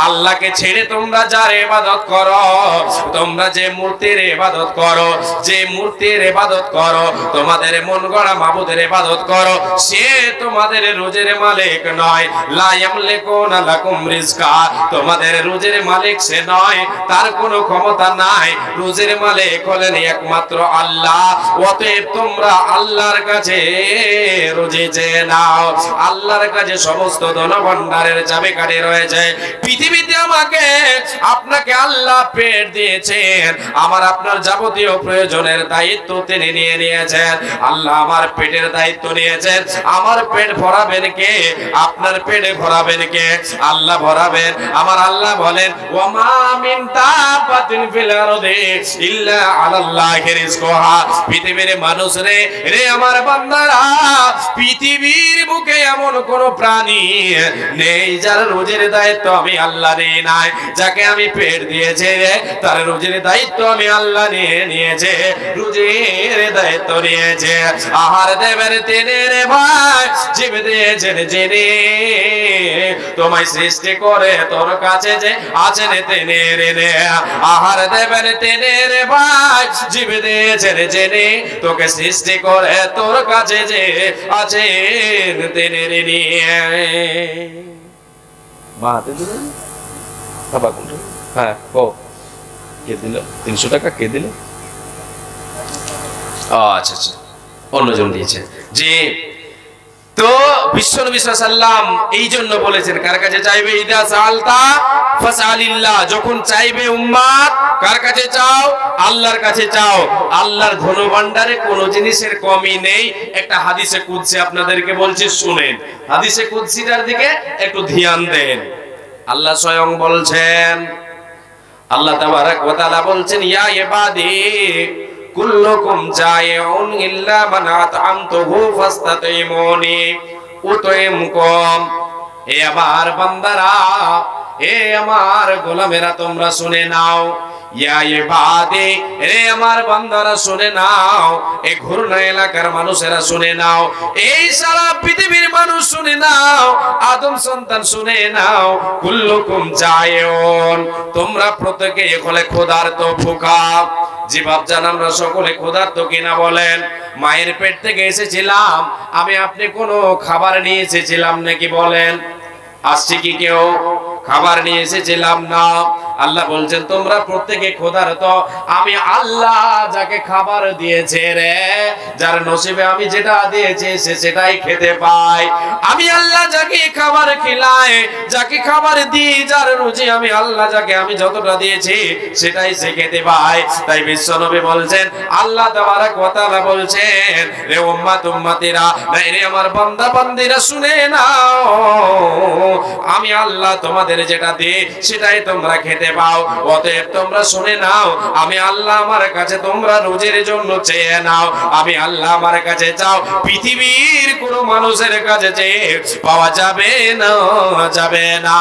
আল্লাহকে ছেড়ে তোমরা যার ইবাদত করো, তোমরা যে মূর্তির ইবাদত করো, যে মূর্তির ইবাদত করো, তোমাদের মন গড়া মাবুদের ইবাদত করো, সে তোমাদের রোজের মালিক নয়। লা ইয়ামলিকুনা লাকুম রিজকা, তোমাদের রোজের মালিক সে নয়, তার কোনো ক্ষমতা নাই। রোজের মালিক হলেন একমাত্র আল্লাহ। অতএব তোমরা আল্লাহর কাছে রোজে চেয়ে নাও। আল্লাহর কাছে সমস্ত ধনভাণ্ডারের চাবিকাঠি রয়েছে। পৃথিবীতে আমাকে আপনাকে আল্লাহ পেট দিয়েছেন, আমার আপনার যাবতীয় প্রয়োজনের দায়িত্ব তিনি নিয়ে নিয়েছেন। আল্লাহ আমার পেটের দায়িত্ব নিয়েছেন। আমার পেট ভরাবেন কে? আপনার পেটে ভরাবেন কে? আল্লাহ ভরাবেন। আমার আল্লাহ বলেন, ওয়া মা মিন দাব্বাতিন ফিল আরদি ইল্লা আলাল্লাহি রিজকুহা। পৃথিবীর মানুষ রে, রে আমার বান্দারা, পৃথিবীর বুকে এমন কোন প্রাণী নেই যার রোজের দায়িত্ব আমি আল্লাহ নিয়ে নাই। যাকে আমি পেট দিয়েছে তার রোজের দায়িত্ব আমি আল্লাহ নিয়ে নিয়েছে, রোজের দায়িত্ব নিয়েছে। আহার দেবের তেনে রে ভাই, জীব দিয়েছেন জেনে, তোমায় সৃষ্টি করে তোর কাছে যে আছেন তেনে রে। আহার দেবেন তেনে রে ভাই, জীব দিয়েছেন জেনে, তোকে সৃষ্টি করে তোর কাছে যে আছেন তেনে রে। মা হাতে দিলেন বাবা কোনটা? হ্যাঁ, ও কে দিল? 300 টাকা কে দিল? আচ্ছা আচ্ছা, অন্যজন দিয়েছে। জি, তো বিশ্বনবী সাল্লাল্লাহু আলাইহি ওয়াসাল্লাম এই জন্য বলেছেন, কার কাছে চাইবে? ইদা সালতা ফাসআলিল্লাহ, যখন চাইবে উম্মত কার কাছে চাও? আল্লাহর কাছে চাও। আল্লাহর ধনভাণ্ডারে কোনো জিনিসের কমি নেই। একটা হাদিসে কুদসি আপনাদেরকে বলছি, শুনেন। হাদিসে কুদসিটার দিকে একটু ধ্যান দেন। আল্লাহ স্বয়ং বলছেন, আল্লাহ তাবারাক ওয়া তাআলা বলছেন, ইয়া ইবাদি কুল্লুকুম জায়উন ইল্লা মান আতআমতুহু ফাস্তাতিমুনি উতইমকুম। হে আমার বান্দারা, হে আমার গোলামেরা, তোমরা শুনে নাও। ইয়া ইবাদি, রে আমার বান্দারা শুনে নাও। এই ঘুরনা এলাকার মানুষেরা শুনে নাও। এই সারা পৃথিবীর মানুষ শুনে নাও। আদম সন্তান শুনে নাও। কুল্লুকুম জায়উন, তোমরা প্রত্যেকে হলে ক্ষুধার্ত, ভুখা। জি বাপজান, আমরা সকলে ক্ষুধার্ত কিনা বলেন? মায়ের পেট থেকে এসেছিলাম, আমি আপনি কোনো খাবার নিয়ে এসেছিলাম নাকি বলেন? আসছে কি কেউ? খাবার নিয়ে এসেছিলাম না। আল্লাহ বলছেন, তোমরা প্রত্যেকে ক্ষুধার্ত। আমি আল্লাহ যাকে খাবার দিয়েছে রে, যার নসিবে আমি যেটা দিয়েছি সে সেটাই খেতে পায়। আমি আল্লাহ যাকে খাবার খিলাই, যাকে খাবার দিই, যার রুচি আমি আল্লাহ যাকে আমি যতটা দিয়েছি সেটাই সে খেতে পায়। তাই বিশ্বনবী বলছেন, আল্লাহ তাবারাক ওয়া তাআলা বলছেন, রে উম্মত উম্মতিরা, রে আমার বান্দা বান্দিরা শুনে নাও। আমি আল্লাহ তোমাদের যেটা দিই সেটাই তোমরা খেতে পাও। অতএব তোমরা শুনে নাও, আমি আল্লাহ আমার কাছে তোমরা রোজের জন্য চেয়ে নাও। আমি আল্লাহ আমার কাছে চাও। পৃথিবীর কোন মানুষের কাছে চেয়ে পাওয়া যাবে না, যাবে না।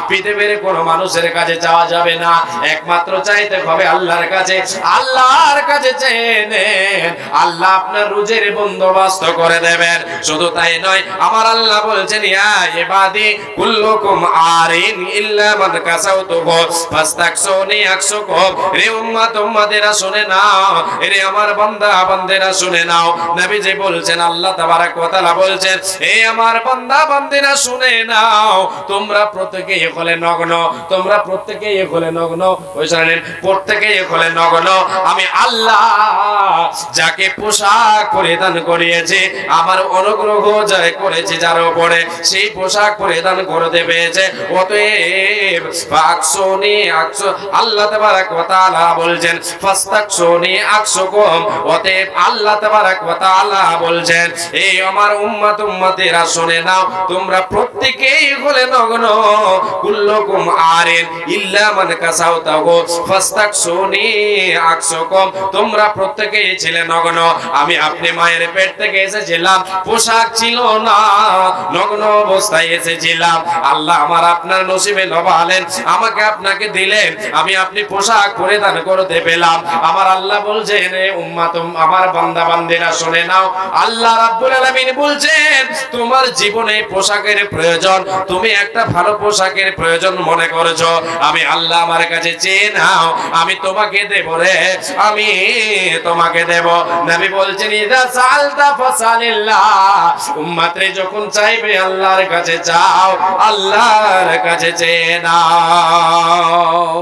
পৃথিবীর কোন মানুষের কাছে চাওয়া যাবে না, একমাত্র চাইতে হবে আল্লাহর কাছে। আল্লাহর কাছে চেয়ে নেন, আল্লাহ আপনার রোজের বন্দোবস্ত করে দেবেন। শুধু তাই নয়, আমার আল্লাহ বলছেন, ইয়া ইবাদি কুল্লুকুম আরিন ইল্লা মান কাসাউতুহু ফাস্তাকসুনি আকসুকুম। রে উম্মত উম্মতেরা শুনে নাও, রে আমার বান্দা বান্দেরা শুনে নাও। নবীজি বলছেন, আল্লাহ তাবারাক ওয়া তাআলা বলছেন, হে আমার বান্দা বান্দেরা শুনে নাও। তোমরা প্রত্যেকেই হলে নগ্ন, তোমরা প্রত্যেকেই হলে নগ্ন। ওই জানেন, প্রত্যেকেই হলে নগ্ন। আমি আল্লাহ যাকে পোশাক পরিধান করিয়েছে, আমার অনুগ্রহ যারে করেছে যার উপরে, সেই পোশাক পরিধান করতে পেয়েছে। অতএব ফাকসুনি আকসু, আল্লাহ তাবারাক ওয়া তাআলা বলছেন, ফাস্তাকসুনি আকসুকুম। অতএব আল্লাহ তাবারাক ওয়া তাআলা বলছেন, এই আমার উম্মত উম্মতেরা শুনে নাও, তোমরা প্রত্যেকেই হলে নগ্ন। কুল্লুকুম আরিন ইল্লা মান কাসাউতাহু ফাস্তাকসুনি আকসুকুম। তোমরা প্রত্যেকেই ছিলে নগ্ন। আমি আপনি মায়ের পেট থেকে এসেছিলাম, পোশাক ছিল না, নগ্ন অবস্থায় এসেছিলাম। আল্লাহ আমার আপনার নসিবে লবালেন, আমাকে আপনাকে দিলেন, আমি আপনি পোশাক পরিধান করতে পেলাম। আমার আল্লাহ বলছেন, হে উম্মত, আমার বান্দা বান্দিরা শুনে নাও, আল্লাহ রাব্বুল আলামিন বলছেন তোমার জীবনে পোশাকের প্রয়োজন, তুমি একটা ভালো পোশাকের প্রয়োজন মনে করেছো, আমি আল্লাহ আমার কাছে চেয়ে নাও, আমি তোমাকে দেব রে, আমি তোমাকে দেব। নবী বলছেন, ইদা সালতা ফাসালিল্লাহ, উম্মতে যখন চাইবে আল্লাহর কাছে চাও, আল্লাহর কাছে চেয়ে নাও।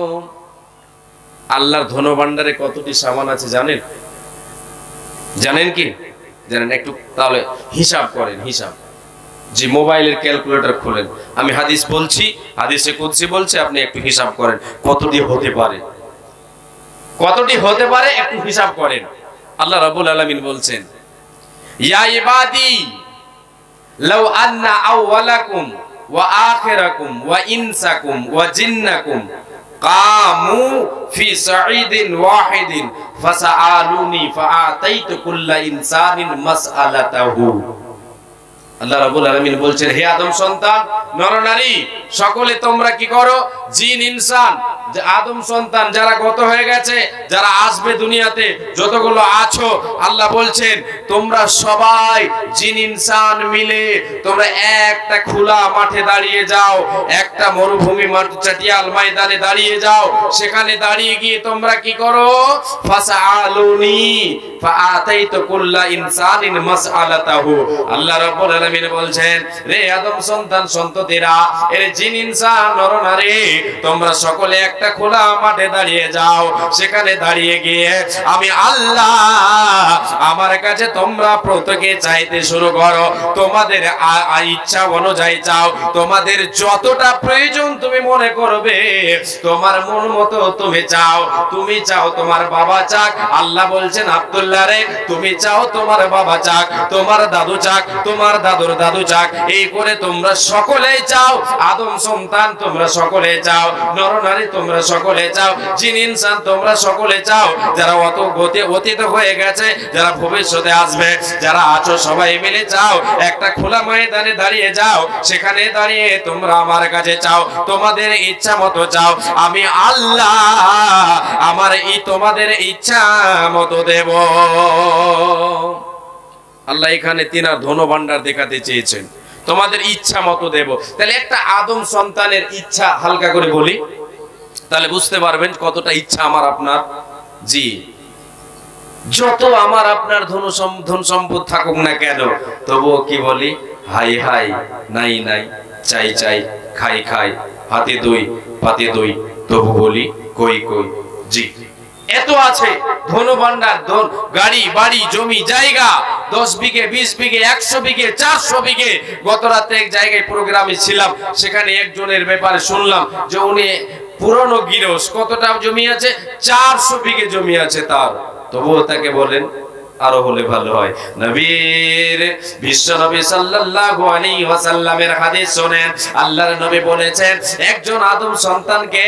আল্লাহর ধনভাণ্ডারে কতটি সামান আছে জানেন? জানেন কি? জানেন? একটু তাহলে হিসাব করেন, হিসাব। যে মোবাইলের ক্যালকুলেটর খোলেন, আমি হাদিস বলছি, হাদিসে কুদসি বলছে, আপনি একটু হিসাব করেন কতটি হতে পারে, কতটি হতে পারে একটু হিসাব করেন। আল্লাহ রাব্বুল আলামিন বলছেন, ইয়া ইবাদি লাউ আন্না আউওয়ালাকুম ওয়া আখিরাকুম ওয়া ইনসাকুম ওয়া জিন্নাকুম কামু ফি সাঈদিন ওয়াহিদিন ফাসআলুনি ফাআতাইতু কুল্লা ইনসানিন মাসআলাতাহু। আল্লাহ রাব্বুল আলামিন বলছেন, হে আদম সন্তান, নরনারী সকলে তোমরা কি করো, জিন ইনসান, যে আদম সন্তান যারা গত হয়ে গেছে, যারা আসবে দুনিয়াতে, যতগুলো আছো, আল্লাহ বলছেন তোমরা সবাই জিন ইনসান মিলে তোমরা একটা খোলা মাঠে দাঁড়িয়ে যাও, একটা মরুভূমি মাঠ চাটিয়াল ময়দানে দাঁড়িয়ে যাও, সেখানে দাঁড়িয়ে গিয়ে তোমরা কি করো, ফাসআলুনি ফাআতাইতু কুল্লা ইনসানিন মাসআলাতাহু। আল্লাহ রাব্বুল আলামিন বলছেন, রে আদম সন্তান সন্ততিরা, এর জিন ইনসান নরনারী, তোমরা সকলে একটা খোলা মাঠে দাঁড়িয়ে যাও, সেখানে দাঁড়িয়ে গিয়ে আমি আল্লাহ আমার কাছে তোমরা প্রত্যেকে চাইতে শুরু করো, তোমাদের ইচ্ছা অনুযায়ী চাও, তোমাদের যতটা প্রয়োজন তুমি মনে করবে, তোমার মন মতো তুমি চাও। তুমি চাও তোমার বাবা চাক, আল্লাহ বলছেন আব্দুল্লাহ রে, তুমি চাও তোমার বাবা চাক, তোমার দাদু চাক, তোমার দাদুর দাদু চাক, এই করে তোমরা সকলেই চাও। আদম সন্তান তোমরা সকলে চাও, নরনারী তোমরা সকলে চাও, জিন ইনসান তোমরা সকলে চাও, যারা অতীত হয়ে গেছে, যারা ভবিষ্যতে আসবে, যারা আছো সবাই মিলে চাও, একটা খোলা ময়দানে দাঁড়িয়ে যাও, সেখানে দাঁড়িয়ে তোমরা আমার কাছে চাও, তোমাদের ইচ্ছা মতো চাও, আমি আল্লাহ আমার তোমাদের ইচ্ছা মতো দেব। আল্লাহ এখানে তিনার ধনভাণ্ডার দেখাতে চেয়েছেন, তোমাদের ইচ্ছা মতো দেব। তাহলে একটা আদম সন্তানের ইচ্ছা হালকা করে বলি, তাহলে বুঝতে পারবেন কতটা ইচ্ছা আমার আপনার। জি, যত আমার আপনার ধন সম্পদ থাকুক না কেন, তবুও কি বলি, হাই হাই, নাই নাই, চাই চাই, খাই খাই, হাতে দই পাতে দই, তবু বলি কই কই। জি, এত আছে ধনভাণ্ডার, গাড়ি বাড়ি জমি জায়গা, 10 বিঘে 20 বিঘে 100 বিঘে 400 বিঘে। গত রাতে এক জায়গায় প্রোগ্রামে ছিলাম, সেখানে একজনের ব্যাপারে শুনলাম যে উনি পুরনো গিরস, কতটা জমি আছে, 400 বিঘে জমি আছে তার, তবুও তাকে বলেন আরো হলে ভালো হয়। নবীর বিশ্ব নবী সাল্লাল্লাহু আলাইহি ওয়াসাল্লামের হাদিস শুনেন, আল্লাহর নবী বলেছেন, একজন আদম সন্তানকে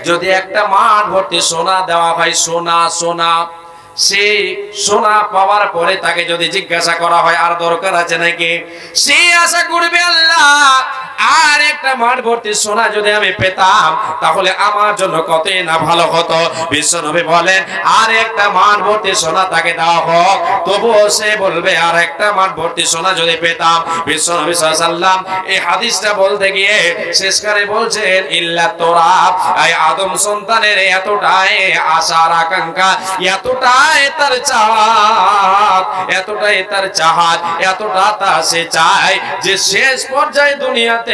যদি একটা মাঠ ভর্তি সোনা দেওয়া হয়, সোনা সোনা, সেই সোনা পাওয়ার পরে তাকে যদি জিজ্ঞাসা করা হয় আর দরকার আছে নাকি, সে আশা করবে আল্লাহ আর একটা মাঠ ভর্তি সোনা যদি আমি পেতাম তাহলে আমার জন্য কতই না ভালো হতো। বিশ্বনবী বলেন আর একটা মাঠ ভর্তি সোনা তাকে দেওয়া হোক, তবুও সে বলবে আর একটা মাঠ ভর্তি সোনা যদি পেতাম। বিশ্বনবী সাল্লাল্লাহু আলাইহি ওয়াসাল্লাম এই হাদিসটা বলতে গিয়ে শেষকারে বলছেন, ইল্লা তোরাব, এই আদম সন্তানের এতটাই আশার আকাঙ্ক্ষা, এতটাই তার চাহাত, এতটাই তার চাহাত, এতটা তা সে চায় যে শেষ পর্যায়ে দুনিয়াতে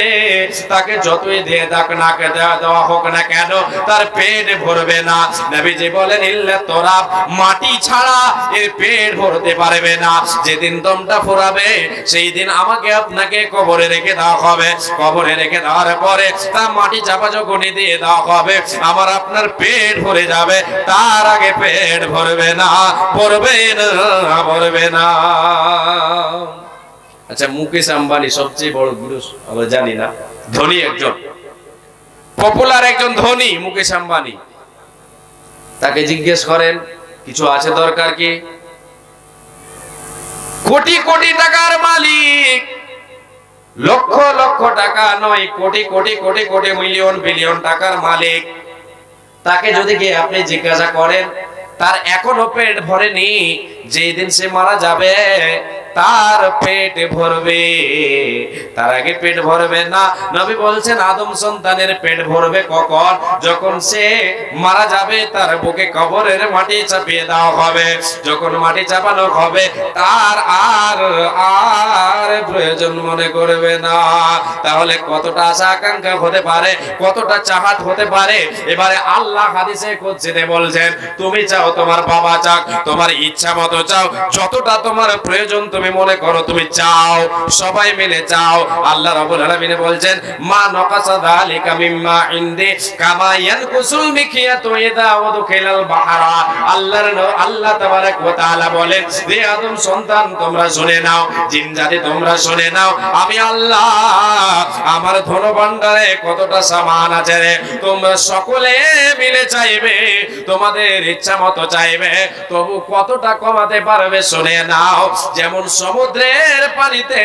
তাকে যতই দিয়ে দাক না দেওয়া হোক না কেন, তার পেট ভরবে না। নবীজি বলেন, ইল্লা তোরাব, মাটি ছাড়া এর পেট ভরতে পারবে না। যেদিন দমটা ফুরাবে সেই দিন আমাকে আপনাকে কবরে রেখে দেওয়া হবে, কবরে রেখে দেওয়ার পরে তার মাটি চাপা যখনই দিয়ে দেওয়া হবে আমার আপনার পেট ভরে যাবে, তার আগে পেট ভরবে না, ভরবে না, ভরবে না। আচ্ছা, মুকেশ আম্বানি সবচেয়ে বড় পুরুষ আমরা জানি না, ধনী একজন, পপুলার একজন ধনী মুকেশ আম্বানি, তাকে জিজ্ঞেস করেন কিছু আছে দরকার কি, কোটি কোটি টাকার মালিক, লক্ষ লক্ষ টাকা নয়, কোটি কোটি কোটি কোটি মিলিয়ন বিলিয়ন টাকার মালিক, তাকে যদি গিয়ে আপনি জিজ্ঞাসা করেন, তার এখনো পেট ভরেনি, যেদিন সে মারা যাবে তার পেট ভরবে, তার আগে পেট ভরবে না। নবী বলছেন আদম সন্তানের পেট ভরবে কখন? যখন সে মারা যাবে, তার বুকে কবরের মাটি চাপিয়ে দেওয়া হবে। যখন মাটি চাপানো হবে, তার আর প্রয়োজন মনে করবে না। তাহলে কতটা আশা আকাঙ্ক্ষা হতে পারে, কতটা চাহাত হতে পারে। এবারে আল্লাহ হাদিসে কুদসিতে বলছেন, তুমি চাও তোমার বাবা চাক, তোমার ইচ্ছা মতো চাও, যতটা তোমার প্রয়োজন তুমি মনে করো তুমি চাও, সবাই মিলে চাও। আল্লাহ রাব্বুল আলামিন বলছেন, মা নাকাসা যালিকা মিম্মা ইনদি কামা ইয়ানকুসুল মিকিয়াতু ইযা উদখিলাল বাহরা। আল্লাহ তাবারক ওয়া তাআলা বলেন, হে আদম সন্তান তোমরা শুনে নাও, জিন জাতি তোমরা শুনে নাও, আমি আল্লাহ আমার ধন ভান্ডারে কতটা সামান আছে রে, তোমরা সকলে মিলে চাইবে, তোমাদের ইচ্ছা মতো চাইবে, তবু কতটা কমাতে পারবে শুনে নাও। যেমন সমুদ্রের পানিতে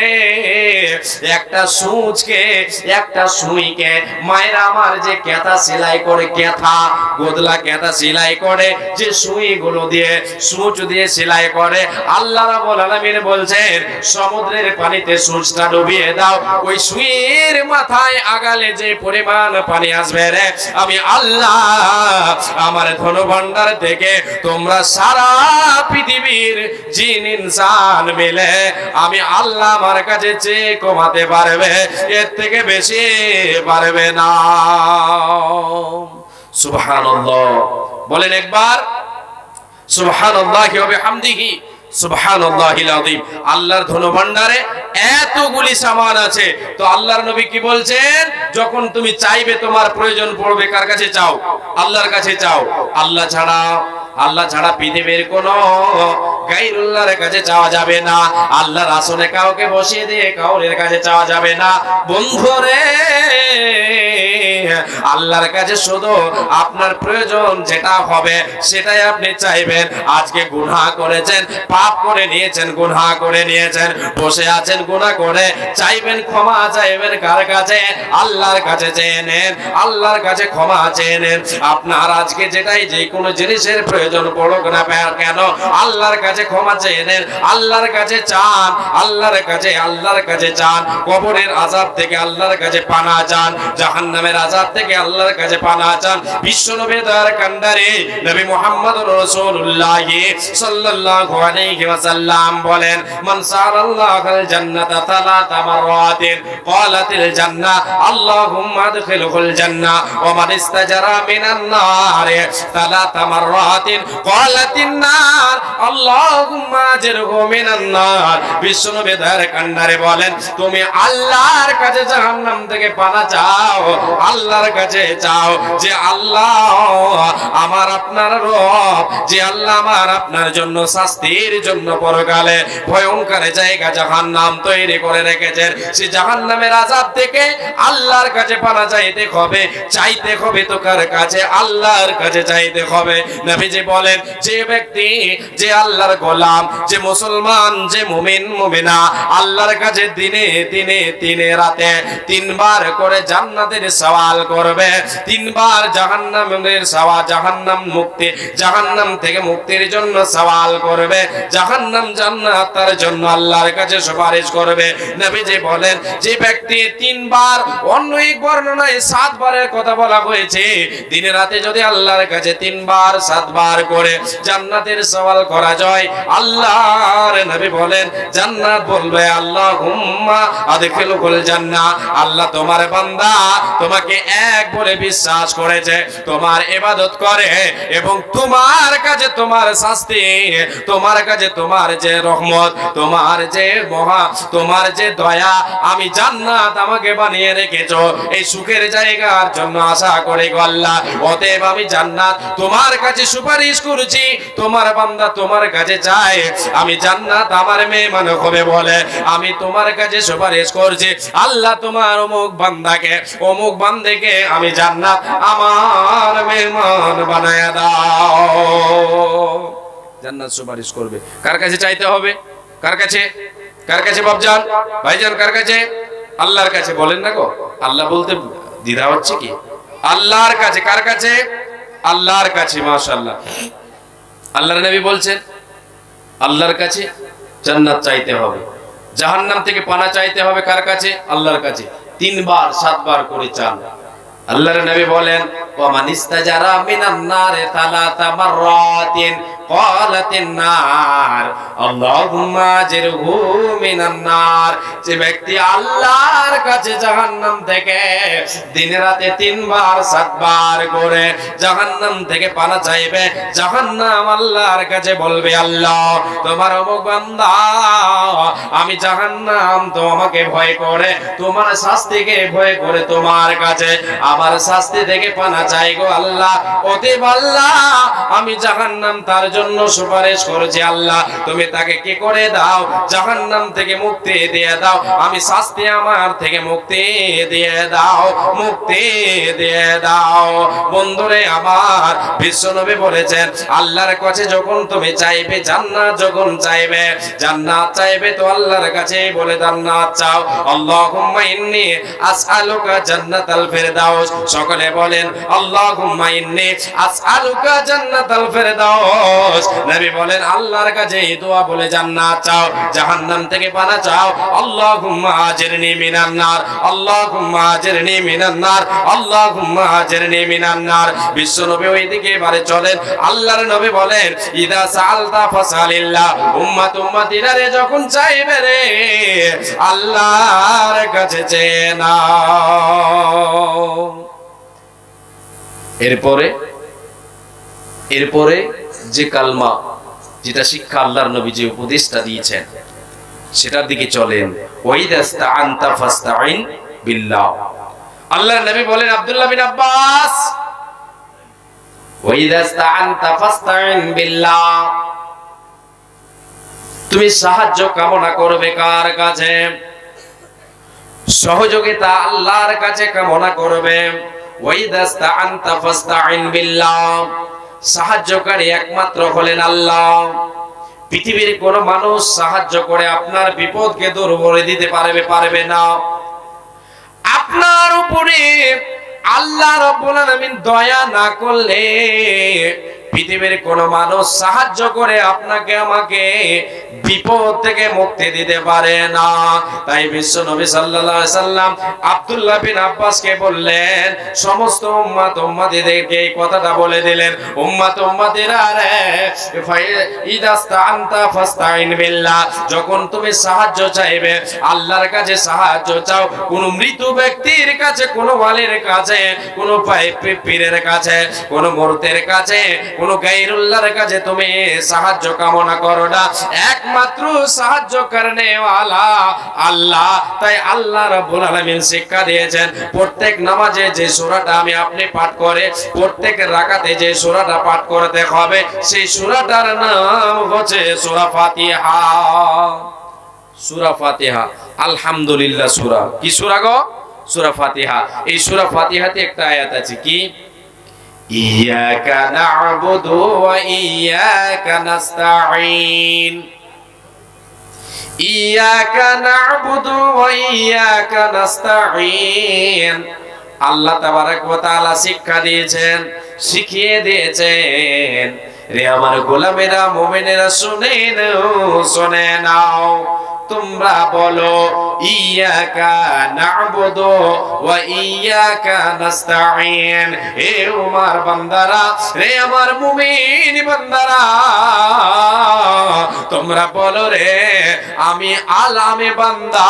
একটা সূচকে, একটা সুইকে মায়েরা আমার যে কেথা সেলাই করে, কেথা গোদলা কেথা সেলাই করে, যে সুই গুলো দিয়ে সূচ দিয়ে সেলাই করে, আল্লাহ রাব্বুল আলামিন বলছেন সমুদ্রের পানিতে সূচটা ডুবিয়ে দাও, ওই সুইয়ের মাথায় আগালে যে পরিমাণ পানি আসবে রে, আমি আল্লাহ আমার ধন ভান্ডার থেকে তোমরা সারা পৃথিবীর জিন ইনসান মিলে আমি আল্লাহ আমার কাছে চেয়ে কমাতে পারবে, এর থেকে বেশি পারবে না। সুবহানাল্লাহ বলেন একবার, সুবহানাল্লাহি ওয়া বিহামদিহি সুবহানাল্লাহিল আযীম। আল্লাহর ধনভাণ্ডারে এতগুলি সামান আছে। তো আল্লাহর নবী কি বলছেন, যখন তুমি চাইবে তোমার প্রয়োজন পড়বে, কার কাছে চাও? আল্লাহর কাছে চাও। আল্লাহ ছাড়া পৃথিবীর কোন গায়রুল্লাহর কাছে চাওয়া যাবে না। আল্লাহর আসনে কাউকে বসিয়ে দিয়ে কাউরের কাছে চাওয়া যাবে না। বন্ধুরে, আল্লাহর কাছে শুধু আপনার প্রয়োজন যেটা হবে সেটাই আপনি চাইবেন। আজকে গুনাহ করেছেন, পাপ করে নিয়েছেন, গুনাহ করে নিয়েছেন, বসে আছেন গুনাহ করে, চাইবেন ক্ষমা, চাইবেন কার কাছে? আল্লাহর কাছে চেয়ে নেন, আল্লাহর কাছে ক্ষমা চেয়ে নেন। আপনার আজকে যেটাই যে কোনো জিনিসের প্রয়োজন পড়ুক না কেন, আল্লাহর কাছে ক্ষমা চেয়ে নেন, আল্লাহর কাছে চান, আল্লাহর কাছে চান। কবরের আযাব থেকে আল্লাহর কাছে পানা চান, জাহান্নামের আযাব থেকে আল্লাহর কাছে পানা চান। বিশ্বনবী দয়ার কান্ডারে নবী মুহাম্মদুর রাসূলুল্লাহ সাল্লাল্লাহু আলাইহি ওয়াসাল্লাম বলেন, মান সাআলাল্লাহুল জান্নাতা সালাতা মাররাতিন ক্বালাতিল জান্নাহ আল্লাহুম্মা আদখিলহুল জান্নাহ ওয়া মান ইস্তাজারা মিনান নার সালাতা মাররাতিন ক্বালাতিন নার আল্লাহুম্মা আজরহু মিনান নার। বিশ্বনবী দয়ার কান্ডারে বলেন, তুমি আল্লাহর কাছে জাহান্নাম থেকে পানা চাও, আল্লাহর কাছে চাও যে আল্লাহ আমার আপনার রব, যে আল্লাহ আমার আপনার জন্য শাস্তির জন্য পরকালে ভয়ঙ্কর জায়গা জাহান্নাম তৈরি করে রেখেছেন। সে জাহান্নামের আযাব থেকে আল্লাহর কাছে পানা চাইতে হবে তো কার কাছে? আল্লাহর কাছে চাইতে হবে। নবীজি বলেন, যে ব্যক্তি, যে আল্লাহর গোলাম, যে মুসলমান, যে মুমিন মুমিনা আল্লাহর কাছে দিনে রাতে তিনবার করে জান্নাতের সওয়াল করবে, তিনবার জাহান্নামের জাহান্নাম থেকে মুক্তির জন্য সওয়াল করবে, জাহান্নাম জান্নাত তার জন্য আল্লাহর কাছে সুপারিশ করবে। নবীজি বলেন, যে ব্যক্তি তিনবার, অন্য এক বর্ণনায় 7 বারের কথা বলা হয়েছে, দিনে রাতে যদি আল্লাহর কাছে 3 বার 7 বার করে জান্নাতের সওয়াল করা যায়, আল্লাহর নবী বলেন জান্নাত বলবে আল্লাহুম্মা আদখিলহুল জান্নাহ, আল্লাহ তোমার বান্দা তোমাকে এক বলে বিশ্বাস করেছে, তোমার ইবাদত করে এবং তোমার কাছে তোমার শাস্তি, তোমার কাছে তোমার যে রহমত, তোমার যে দয়া, আমি জান্নাত আমাকে বানিয়ে রেখেছো এই সুখের জায়গার জন্য আশা করে গো আল্লাহ। অতএব আমি জান্নাত তোমার কাছে সুপারিশ করছি, তোমার বান্দা তোমার কাছে চায় আমি জান্নাত আমার মেহমান হবে বলে আমি তোমার কাছে সুপারিশ করছি, আল্লাহ তোমার অমুক বান্দাকে আমি জান্নাত আমার মেহমান বানায়া দাও। জান্নাত সুপারিশ করবে, কার কাছে চাইতে হবে? কার কাছে বাপজান ভাইজান, কার কাছে? আল্লাহর কাছে। বলেন না গো, আল্লাহ বলতে দ্বিধা হচ্ছে কি? আল্লাহর কাছে। কার কাছে? আল্লাহর কাছে। মাশাআল্লাহ, আল্লাহর নবী বলছেন আল্লাহর কাছে জান্নাত চাইতে হবে, জাহান্নাম থেকে পানা চাইতে হবে কার কাছে? আল্লাহর কাছে। 3 বার 7 বার করে চান। আল্লাহর নবী বলেন ওয়া মান ইস্তাজারা মিনান নারে 3 মাররাতিন ক্বালাতিন নার আল্লাহুম্মা আজরহু মিনান নার। যে ব্যক্তি আল্লাহর কাছে জাহান্নাম থেকে দিনে রাতে 3 বার 7 বার করে জাহান্নাম থেকে পানা চাইবে, জাহান্নাম আল্লাহর কাছে বলবে আল্লাহ তোমার অমুক বান্দা আমি জাহান্নাম তো আমাকে ভয় করে, তোমার শাস্তিকে ভয় করে তোমার কাছে আমার শাস্তি থেকে পানা চাই গো আল্লাহ। অতএব আল্লাহ আমি জাহান্নাম তার জন্য সুপারিশ করেছি, আল্লাহ তুমি তাকে কি করে দাও, জাহান্নাম থেকে মুক্তি দিয়ে দাও, আমি শাস্তি আমার থেকে মুক্তি দিয়ে দাও, মুক্তি দিয়ে দাও। বন্ধুরে আমার, বিশ্বনবী বলেছেন আল্লাহর কাছে যখন তুমি চাইবে জান্নাত, যখন চাইবে জান্নাত চাইবে তো আল্লাহর কাছে বলে জান্নাত চাও। আল্লাহুম্মা ইন্নী আসআলুকা জান্নাতাল ফিরদাউস। সকলে বলেন আল্লাহুম্মা ইন্নী আসআলুকা জান্নাতাল ফিরদাউস। নবী বলেন আল্লাহর কাছে এই দোয়া বলে জান্নাত চাও, জাহান্নাম থেকে পানা চাও। আল্লাহুম্মা আজরনি মিনান নার, আল্লাহুম্মা আজরনি মিনান নার, আল্লাহুম্মা আজরনি মিনান নার। বিশ্ব নবী ওইদিকে এবারে চলেন, আল্লাহর নবী বলেন ইদা সাআলতা ফাসালিল্লাহ। উম্মতিরা রে যখন চাইবে রে আল্লাহর কাছে চেয়ে নাও। এরপরে যে কালমা, যেটা শিক্ষা আল্লাহর নবী যে উপদেশটা দিয়েছেন সেটার দিকে চলেন। ওয়াইদাস্তাআনতা ফাস্তাইন বিল্লাহ। আল্লাহর নবী বলেন আব্দুল্লাহ বিন আব্বাস ওয়াইদাস্তাআনতা ফাস্তাইন বিল্লাহ। তুমি সাহায্য কামনা করবে কার কাছে? সহযোগিতা আল্লাহর কাছে কামনা করবে। ওয়াইদাস্তাআনতা ফাস্তাইন বিল্লাহ। সাহায্যকারী একমাত্র হলেন আল্লাহ। পৃথিবীর কোন মানুষ সাহায্য করে আপনার বিপদকে দূর করে দিতে পারবে না। আপনার উপরে আল্লাহ রাব্বুল আলামিন দয়া না করলে পৃথিবীর কোন মানুষ সাহায্য করে আপনাকে আমাকে বিপদ থেকে মুক্তি দিতে পারে না। তাই বিশ্ব নবী সাল্লাল্লাহু আলাইহি সাল্লাম আব্দুল্লাহ বিন আব্বাসকে বললেন, সমস্ত উম্মতিদেরকে এই কথাটা বলে দিলেন, উম্মতিরা রে ইদাস্তাআনতা ফাস্তাইন বিল্লাহ। যখন তুমি সাহায্য চাইবে আল্লাহর কাছে সাহায্য চাও। কোন মৃত ব্যক্তির কাছে, কোন ওয়ালির কাছে, কোন পীরের কাছে, কোন মূর্তির কাছে, কোন গায়রুল্লাহর কাছে তুমি সাহায্য কামনা করো না। একমাত্র সাহায্য করনে ওয়ালা আল্লাহ। তাই আল্লাহ রাব্বুল আলামিন শিক্ষা দিয়েছেন প্রত্যেক নামাজে যে সূরাটা আমি আপনি পাঠ করে, প্রত্যেক রাকাতে যে সূরাটা পাঠ করতে হবে সেই সূরাটার নাম হচ্ছে সূরা ফাতিহা। সূরা ফাতিহা আলহামদুলিল্লাহ সূরা। কি সূরা গো? সূরা ফাতিহা। এই সূরা ফাতিহাতে একটা আয়াত আছে কি ইয়াকা না'বুদু ওয়া ইয়াকা নাস্তাঈন। ইয়াকা না'বুদু ওয়া ইয়াকা নাস্তাঈন। আল্লাহ তাবারক ওয়া তাআলা শিক্ষা দিয়েছেন, শিখিয়ে দিয়েছেন রে আমার গোলামেরা, মুমিনেরা শুনে নাও। তোমরা বলো ইয়াকা না'বুদু ওয়া ইয়াকা নাস্তাঈন। হে আমার বান্দারা, রে আমার মুমিন বান্দারা, তোমরা বলো রে আমি আলামে বান্দা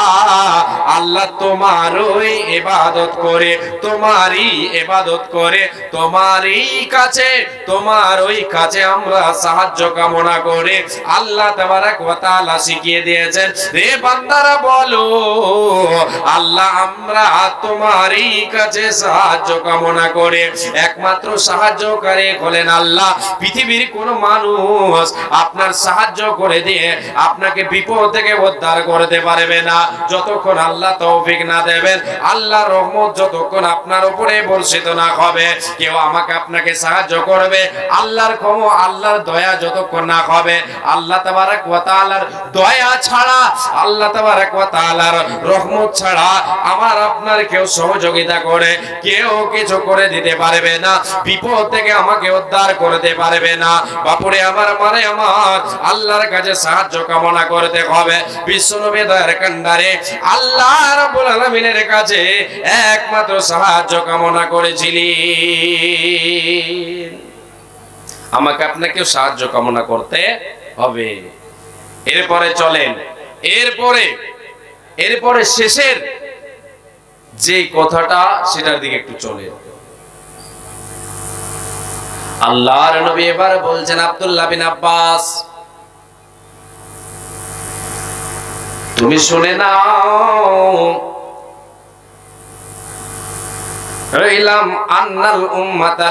আল্লাহ তোমারই ইবাদত করে, তোমারই ইবাদত করে, তোমারই কাছে, তোমারই কাছে আমরা সাহায্য কামনা করে। আল্লাহ তাবারক ওয়া তাআলা শিখিয়ে দিয়েছেন রে বান্দারা বলো আল্লাহ আমরা তোমারই কাছে সাহায্য কামনা করে। একমাত্র সাহায্যকারী হলেন আল্লাহ। পৃথিবীর কোন মানুষ আপনার সাহায্য করে দিয়ে আপনাকে বিপদ থেকে উদ্ধার করতে পারবে না যতক্ষণ আল্লাহ তৌফিক না দেবেন, আল্লাহর রহমত যতক্ষণ আপনার উপরে বর্ষিত না হবে। কেউ আমাকে আপনাকে সাহায্য করবে, আল্লাহর ক্ষমা, আল্লাহর দয়া যতক্ষণ না হবে, আল্লাহ তাবারক ওয়া তাআলার দয়া ছাড়া আল্লাহ তাবারক ওয়া তাআলার রহমত ছাড়া আমার আপনার কেউ সহযোগিতা করে কেউ কিছু করে দিতে পারবে না, বিপদ থেকে আমাকে উদ্ধার করতে পারবে না। বাপুরে আমার মানে আমার আল্লাহর কাছে সাহায্য কামনা করতে হবে। বিশ্বনবী দয়ার কান্ডারে আল্লাহ রাব্বুল আলামিনের কাছে একমাত্র সাহায্য কামনা করেছিলেন। আমাকে আপনাকে সাহায্য কামনা করতে হবে। এরপরে চলেন, এরপরে শেষের যে কথাটা সেটার দিকে একটু চলেন। আল্লাহর নবী এবার বলছেন আব্দুল্লাহ বিন আব্বাস, তুমি শুনে নাও, ইলাম আন্নাল উম্মাতা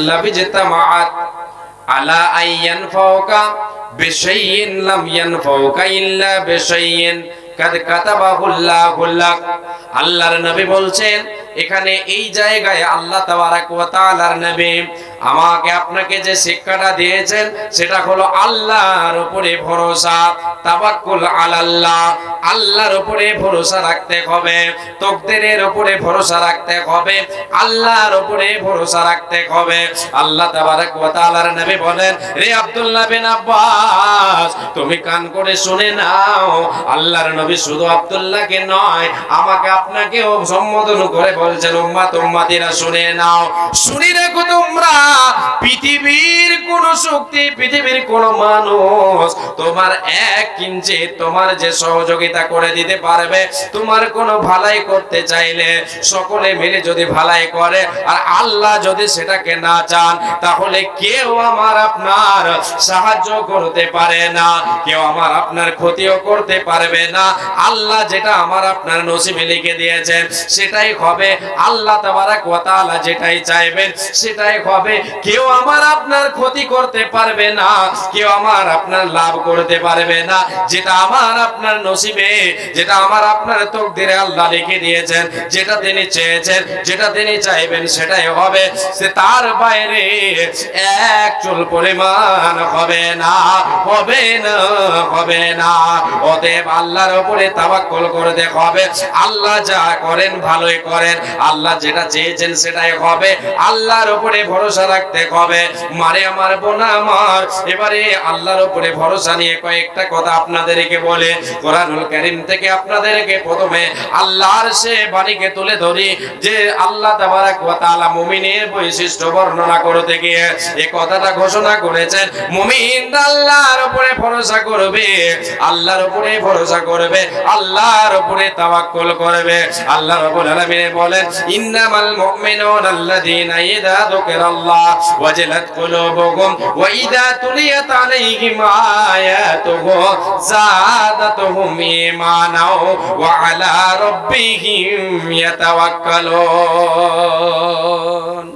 লামিজতামাআত আলা আইয়ানফাউকা বিশাইইন লাম ইয়ানফাউকা ইল্লা বিশাইইন কাদ কাতাবাহুল্লাহু লাক। আল্লাহর নবী বলছেন, এখানে এই জায়গায় আল্লাহ তাবারক ওয়া তাআলার নবী আমাকে আপনাকে যে শিক্ষাটা দিয়েছেন সেটা হলো আল্লাহর উপরে ভরসা, তাওয়াক্কুল আলাল্লাহ, আল্লাহর উপরে ভরসা রাখতে হবে, তাকদীরের উপরে ভরসা রাখতে হবে, আল্লাহর উপরে ভরসা রাখতে হবে। আল্লাহ তাবারক ওয়া তাআলার নবী বলেন, রে আব্দুল্লাহ বিন আব্বাস তুমি কান করে শুনে নাও, আল্লাহর নবী শুধু আব্দুল্লাহকে নয় আমাকে আপনাকেও সম্বোধন করে বলছেন, উম্মত উম্মতিরা শুনে নাও, শুনি রেখো তোমরা, পৃথিবীর কোন শক্তি, পৃথিবীর কোন মানুষ তোমার এক কিঞ্চিত তোমার যে সহযোগিতা করে দিতে পারবে, তোমার কোন ভালাই করতে চাইলে সকলে মিলে যদি ভালাই করে আর আল্লাহ যদি সেটাকে না চান তাহলে কেউ আমার আপনার সাহায্য করতে পারে না, কেউ আমার আপনার ক্ষতিও করতে পারবে না। আল্লাহ যেটা আমার আপনার নসিবে লিখে দিয়েছেন সেটাই হবে, আল্লাহ তাবারক ওয়া তাআলা যেটাই চাইবেন সেটাই হবে। কেউ আমার আপনার ক্ষতি করতে পারবে না, কেউ আমার আপনার লাভ করতে পারবে না। যেটা আমার আপনার নসিবে, যেটা আমার আপনার তাকদীরে আল্লাহ লিখে দিয়েছেন, যেটা তিনি চেয়েছেন, যেটা তিনি চাইবেন সেটাই হবে, সে তার বাইরে এক চুল পরিমাণ হবে না, হবে না, হবে না। অতএব আল্লাহর উপরে তাওয়াক্কুল করতে হবে। আল্লাহ যা করেন ভালোই করেন, আল্লাহ যেটা চেয়েছেন সেটাই হবে, আল্লাহর উপরে ভরসা রাখতে হবে। মারে আমার বোনা আমার, এবারে আল্লাহর উপরে ভরসা নিয়ে কয়েকটা কথা আপনাদেরকে বলে কোরআনুল কারীম থেকে আপনাদেরকে প্রথমে আল্লাহর সে বাণীকে তুলে ধরি যে আল্লাহ তাবারক ওয়া তাআলা মুমিনের বৈশিষ্ট্য বর্ণনা করতে গিয়ে এই কথাটা ঘোষণা করেছেন, মুমিন আল্লাহর উপরে ভরসা করবে, আল্লাহর উপরে ভরসা করবে, আল্লাহর উপরে তাওয়াক্কুল করবে। আল্লাহ রাব্বুল আলামিন বলেন, ইন্নামাল মুমিনুনা আল্লাযীনা ইযা যুকিরাল্লাহ ওয়াজিলাত কুলুবুহুম ওয়া ইযা তুলিয়াত আলাইহিম আয়াতুহু যাদাতুহুম ঈমানাও ওয়া আলা রাব্বিহিম ইয়াতাওয়াক্কালুন।